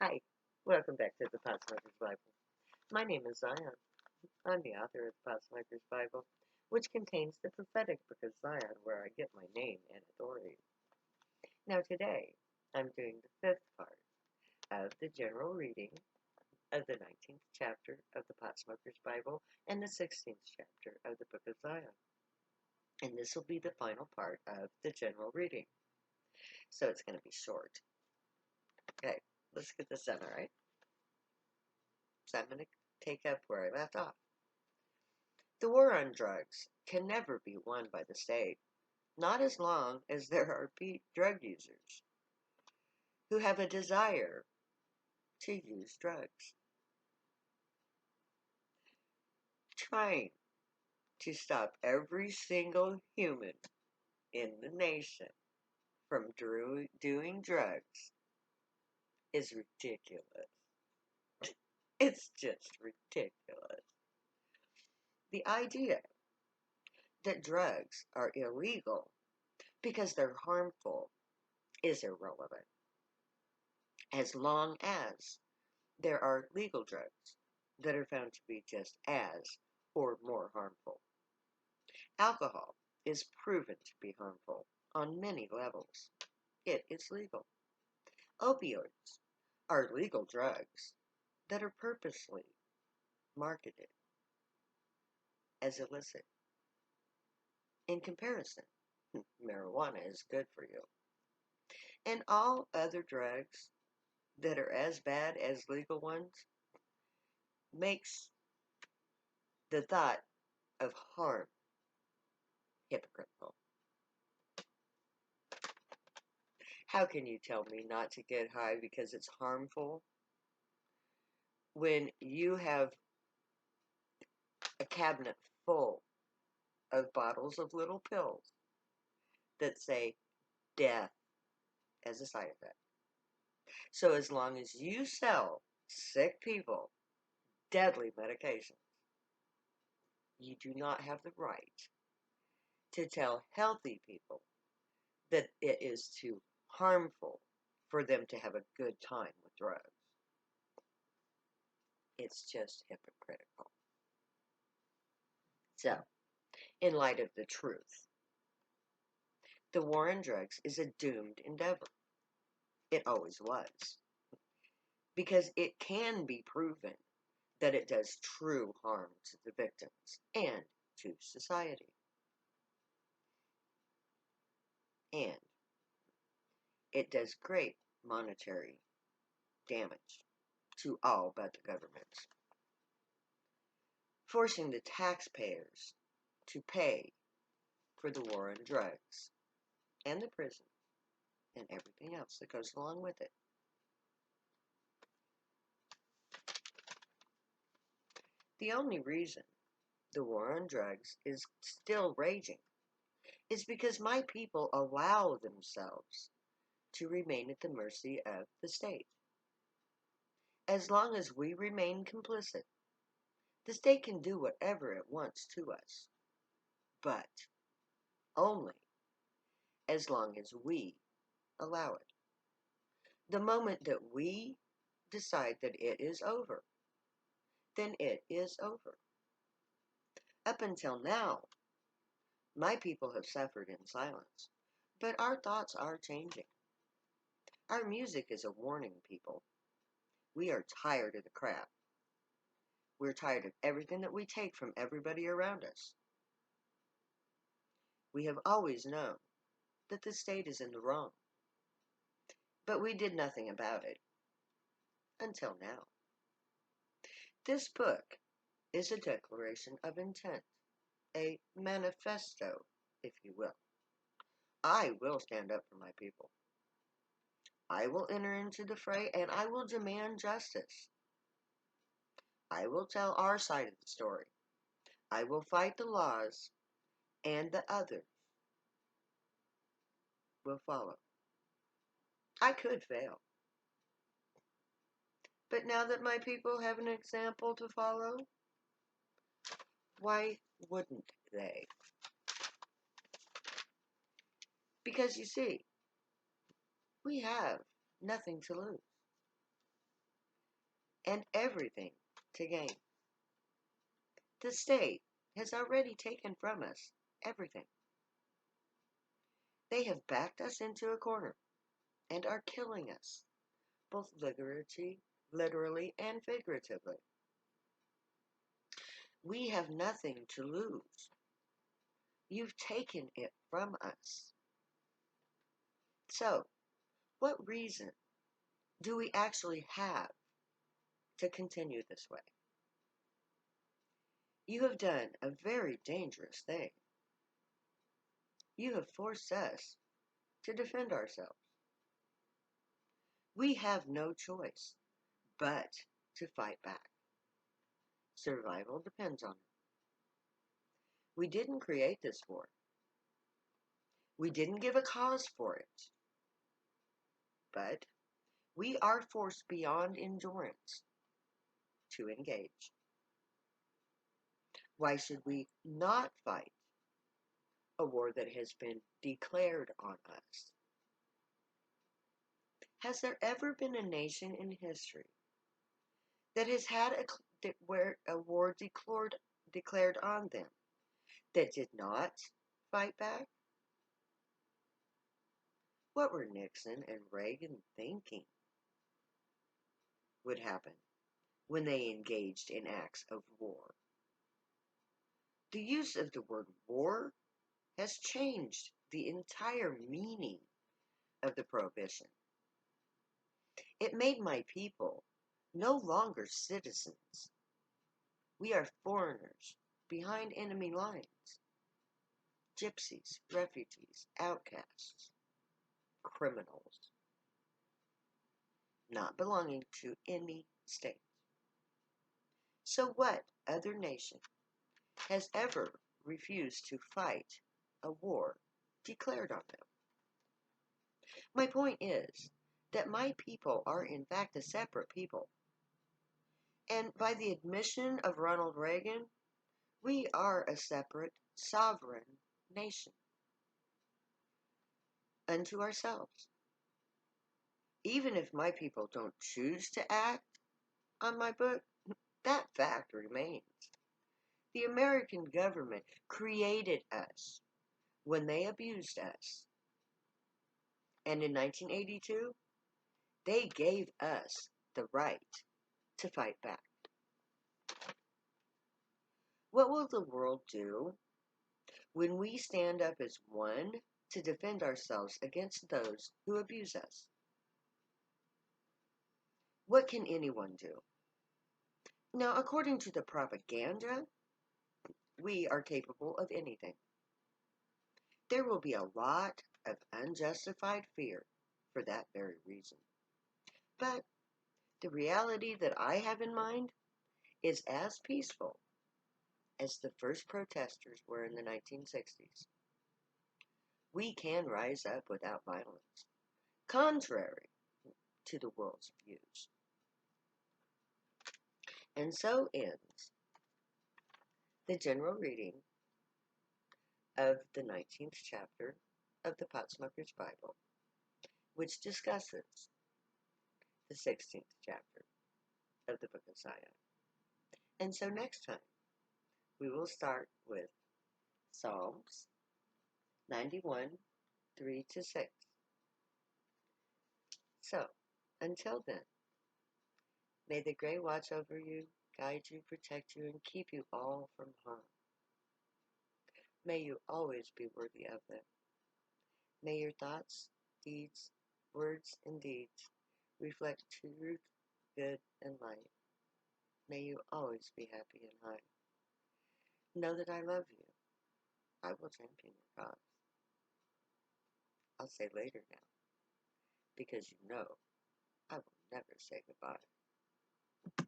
Hi, welcome back to the Potsmaker's Bible. My name is Zion. I'm the author of the Potsmaker's Bible, which contains the prophetic book of Zion, where I get my name and authority. Now, today, I'm doing the fifth part of the general reading of the 19th chapter of the Potsmaker's Bible and the 16th chapter of the book of Zion. And this will be the final part of the general reading. So it's going to be short. Okay, let's get this done, all right? So I'm going to take up where I left off. The war on drugs can never be won by the state, not as long as there are drug users who have a desire to use drugs. Trying to stop every single human in the nation from doing drugs is ridiculous. It's just ridiculous. The idea that drugs are illegal because they're harmful is irrelevant, as long as there are legal drugs that are found to be just as or more harmful. Alcohol is proven to be harmful on many levels. It is legal. Opioids are legal drugs that are purposely marketed as illicit. In comparison, marijuana is good for you. And all other drugs that are as bad as legal ones makes the thought of harm hypocritical. How can you tell me not to get high because it's harmful when you have a cabinet full of bottles of little pills that say death as a side effect? So as long as you sell sick people deadly medication, you do not have the right to tell healthy people that it is too harmful for them to have a good time with drugs. It's just hypocritical. So, in light of the truth, the war on drugs is a doomed endeavor. It always was. Because it can be proven that it does true harm to the victims and to society. And it does great monetary damage to all but the governments, forcing the taxpayers to pay for the war on drugs and the prison and everything else that goes along with it. The only reason the war on drugs is still raging is because my people allow themselves to remain at the mercy of the state. As long as we remain complicit, the state can do whatever it wants to us, but only as long as we allow it. The moment that we decide that it is over, then it is over. Up until now, my people have suffered in silence, but our thoughts are changing. Our music is a warning, people. We are tired of the crap. We're tired of everything that we take from everybody around us. We have always known that the state is in the wrong, but we did nothing about it until now. This book is a declaration of intent, a manifesto, if you will. I will stand up for my people. I will enter into the fray and I will demand justice. I will tell our side of the story. I will fight the laws, and the others will follow. I could fail. But now that my people have an example to follow, why wouldn't they? Because you see, we have nothing to lose. and everything to gain. The state has already taken from us everything. They have backed us into a corner and are killing us, both literally and figuratively. We have nothing to lose. You've taken it from us. So, what reason do we actually have to continue this way? You have done a very dangerous thing. You have forced us to defend ourselves. We have no choice but to fight back. Survival depends on it. We didn't create this war. We didn't give a cause for it. But we are forced beyond endurance to engage. Why should we not fight a war that has been declared on us? Has there ever been a nation in history that has had a war declared on them that did not fight back? What were Nixon and Reagan thinking would happen when they engaged in acts of war? The use of the word war has changed the entire meaning of the prohibition. It made my people no longer citizens. We are foreigners behind enemy lines, gypsies, refugees, outcasts, criminals, not belonging to any state. So what other nation has ever refused to fight a war declared on them? My point is that my people are in fact a separate people. And by the admission of Ronald Reagan, we are a separate, sovereign nation unto ourselves. Even if my people don't choose to act on my book, that fact remains. The American government created us when they abused us. And in 1982, they gave us the right to fight back. What will the world do when we stand up as one to defend ourselves against those who abuse us? What can anyone do? Now, according to the propaganda, we are capable of anything. There will be a lot of unjustified fear for that very reason. But the reality that I have in mind is as peaceful as the first protesters were in the 1960s. We can rise up without violence, contrary to the world's views. And so ends the general reading of the 19th chapter of the Potsmoker's Bible, which discusses the 16th chapter of the book of Isaiah. And so next time, we will start with Psalms 91, 3 to 6. So, until then, may the Great watch over you, guide you, protect you, and keep you all from harm. May you always be worthy of them. May your thoughts, deeds, words, and deeds reflect truth, good, and light. May you always be happy and high. Know that I love you. I will champion your cause. I'll say later now, because you know I will never say goodbye.